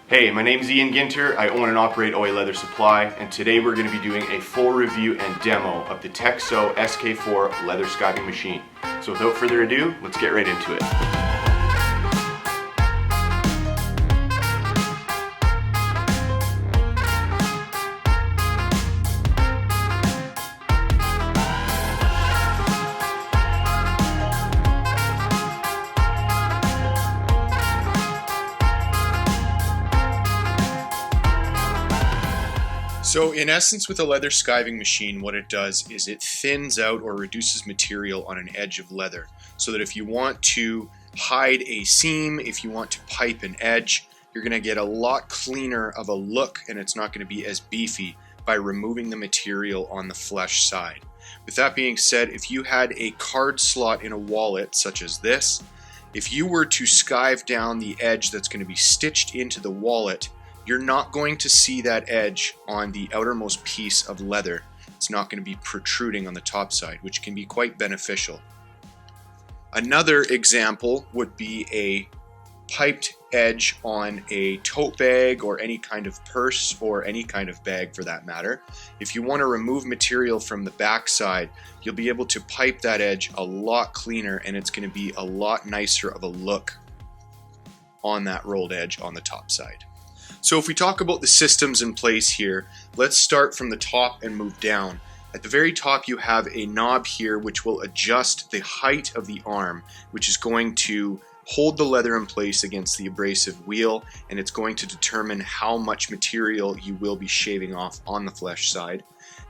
Hey, my name is Ian Guenter. I own and operate OA Leather Supply, and today we're going to be doing a full review and demo of the Techsew SK-4 Leather Skiving machine. So without further ado, let's get right into it. So in essence, with a leather skiving machine, what it does is it thins out or reduces material on an edge of leather, so that if you want to hide a seam, if you want to pipe an edge, you're going to get a lot cleaner of a look, and it's not going to be as beefy by removing the material on the flesh side. With that being said, if you had a card slot in a wallet such as this, if you were to skive down the edge that's going to be stitched into the wallet, you're not going to see that edge on the outermost piece of leather. It's not going to be protruding on the top side, which can be quite beneficial. Another example would be a piped edge on a tote bag or any kind of purse or any kind of bag for that matter. If you want to remove material from the back side, you'll be able to pipe that edge a lot cleaner, and it's going to be a lot nicer of a look on that rolled edge on the top side. So if we talk about the systems in place here, let's start from the top and move down. At the very top you have a knob here which will adjust the height of the arm, which is going to hold the leather in place against the abrasive wheel, and it's going to determine how much material you will be shaving off on the flesh side.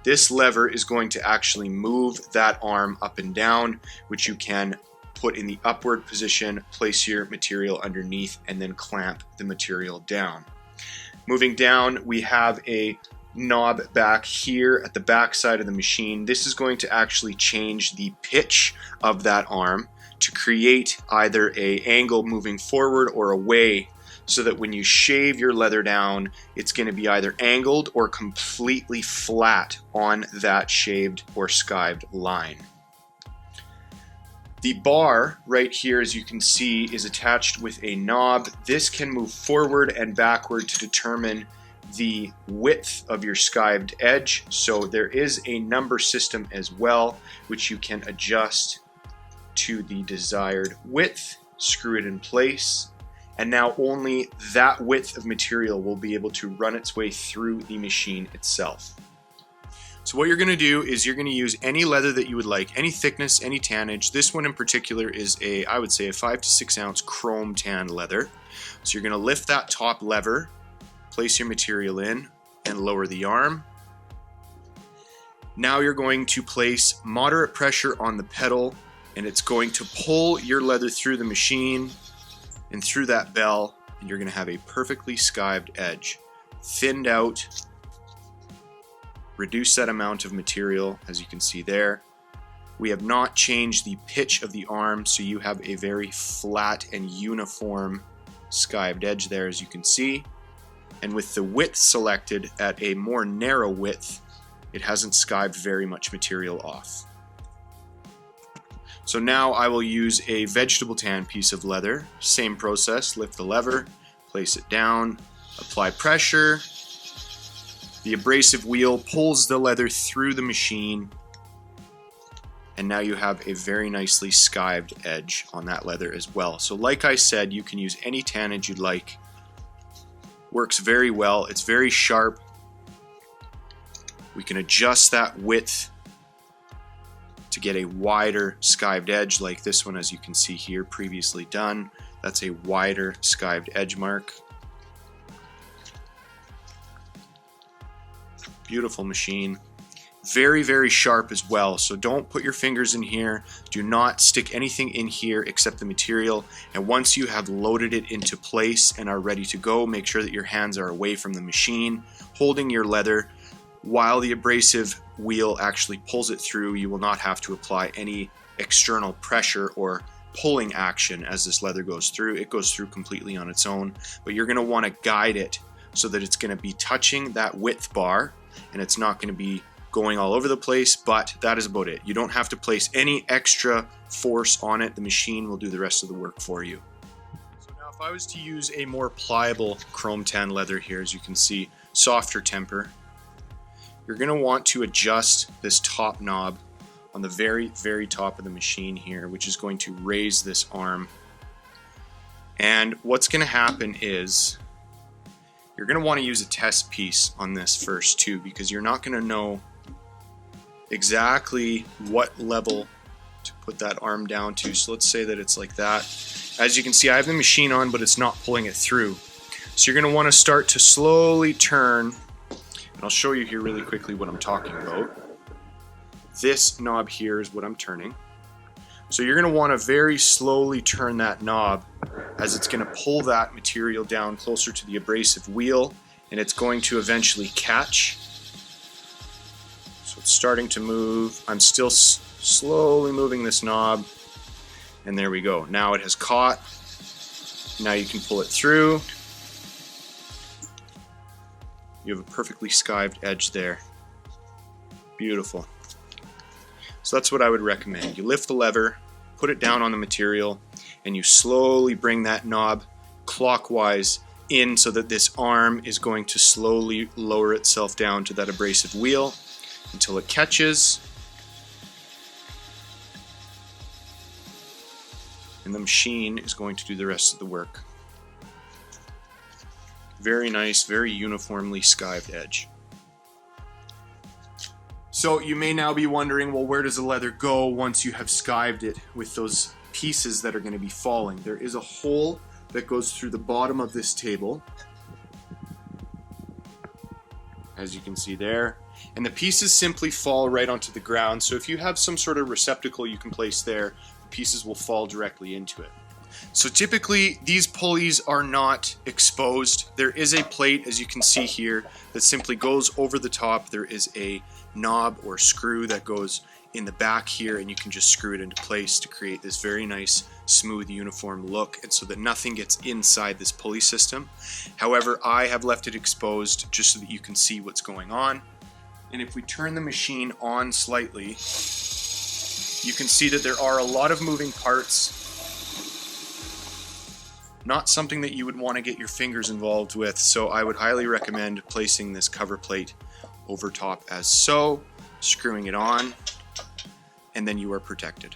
This lever is going to actually move that arm up and down, which you can put in the upward position, place your material underneath, and then clamp the material down. Moving down, we have a knob back here at the back side of the machine. This is going to actually change the pitch of that arm to create either an angle moving forward or away, so that when you shave your leather down, it's going to be either angled or completely flat on that shaved or skived line. The bar right here, as you can see, is attached with a knob. This can move forward and backward to determine the width of your skived edge. So there is a number system as well, which you can adjust to the desired width, screw it in place, and now only that width of material will be able to run its way through the machine itself. So what you're going to do is you're going to use any leather that you would like, any thickness, any tannage. This one in particular is I would say a 5 to 6 ounce chrome tan leather. So you're going to lift that top lever, place your material in, and lower the arm. Now you're going to place moderate pressure on the pedal, and it's going to pull your leather through the machine and through that bell, and you're going to have a perfectly skived edge, thinned out. Reduce that amount of material, as you can see there. We have not changed the pitch of the arm, so you have a very flat and uniform skived edge there, as you can see. And with the width selected at a more narrow width, it hasn't skived very much material off. So now I will use a vegetable tan piece of leather. Same process, lift the lever, place it down, apply pressure. The abrasive wheel pulls the leather through the machine, and now you have a very nicely skived edge on that leather as well. So like I said, you can use any tannage you'd like. Works very well. It's very sharp. We can adjust that width to get a wider skived edge like this one, as you can see here, previously done. That's a wider skived edge mark. Beautiful machine. Very, very sharp as well, so don't put your fingers in here. Do not stick anything in here except the material, and once you have loaded it into place and are ready to go, make sure that your hands are away from the machine, holding your leather while the abrasive wheel actually pulls it through. You will not have to apply any external pressure or pulling action as this leather goes through. It goes through completely on its own, but you're going to want to guide it so that it's going to be touching that width bar, and it's not going to be going all over the place, but that is about it. You don't have to place any extra force on it. The machine will do the rest of the work for you. So now if I was to use a more pliable chrome tan leather here, as you can see, softer temper, you're going to want to adjust this top knob on the very, very top of the machine here, which is going to raise this arm. And what's going to happen is you're going to want to use a test piece on this first too, because you're not going to know exactly what level to put that arm down to. So let's say that it's like that. As you can see, I have the machine on, but it's not pulling it through. So you're going to want to start to slowly turn, and I'll show you here really quickly what I'm talking about. This knob here is what I'm turning. So you're going to want to very slowly turn that knob as it's going to pull that material down closer to the abrasive wheel, and it's going to eventually catch. So it's starting to move. I'm still slowly moving this knob, and there we go. Now it has caught. Now you can pull it through. You have a perfectly skived edge there. Beautiful. So that's what I would recommend. You lift the lever, put it down on the material, and you slowly bring that knob clockwise in so that this arm is going to slowly lower itself down to that abrasive wheel until it catches. And the machine is going to do the rest of the work. Very nice, very uniformly skived edge. So you may now be wondering, well, where does the leather go once you have skived it with those pieces that are going to be falling? There is a hole that goes through the bottom of this table, as you can see there, and the pieces simply fall right onto the ground. So if you have some sort of receptacle you can place there, the pieces will fall directly into it. So typically these pulleys are not exposed. There is a plate, as you can see here, that simply goes over the top. There is a knob or screw that goes in the back here, and you can just screw it into place to create this very nice, smooth, uniform look, and so that nothing gets inside this pulley system. However, I have left it exposed just so that you can see what's going on. And if we turn the machine on slightly, you can see that there are a lot of moving parts. Not something that you would want to get your fingers involved with, so I would highly recommend placing this cover plate over top as so, screwing it on, and then you are protected.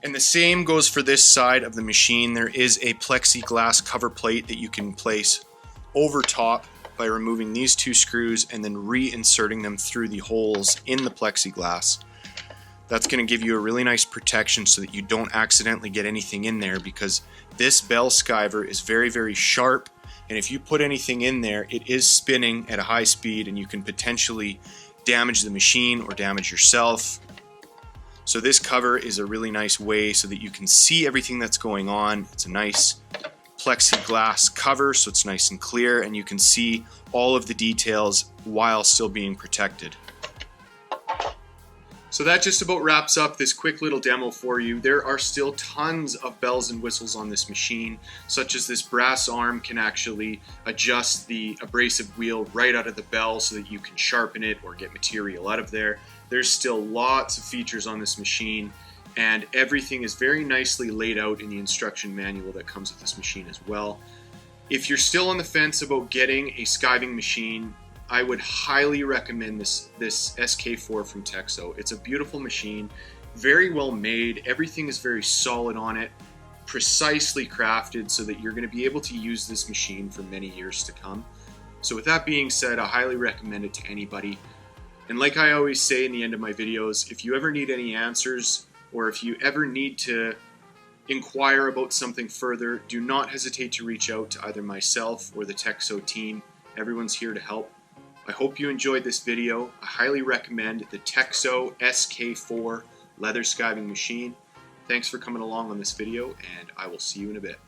And the same goes for this side of the machine. There is a plexiglass cover plate that you can place over top by removing these two screws and then reinserting them through the holes in the plexiglass. That's going to give you a really nice protection so that you don't accidentally get anything in there, because this bell skiver is very, very sharp, and if you put anything in there, it is spinning at a high speed and you can potentially damage the machine or damage yourself. So this cover is a really nice way so that you can see everything that's going on. It's a nice plexiglass cover, so it's nice and clear, and you can see all of the details while still being protected. So that just about wraps up this quick little demo for you. There are still tons of bells and whistles on this machine, such as this brass arm can actually adjust the abrasive wheel right out of the bell so that you can sharpen it or get material out of there. There's still lots of features on this machine, and everything is very nicely laid out in the instruction manual that comes with this machine as well. If you're still on the fence about getting a skiving machine, I would highly recommend this SK-4 from Techsew. It's a beautiful machine, very well made. Everything is very solid on it, precisely crafted so that you're going to be able to use this machine for many years to come. So with that being said, I highly recommend it to anybody. And like I always say in the end of my videos, if you ever need any answers, or if you ever need to inquire about something further, do not hesitate to reach out to either myself or the Techsew team. Everyone's here to help. I hope you enjoyed this video. I highly recommend the Techsew SK-4 Leather Skiving Machine. Thanks for coming along on this video, and I will see you in a bit.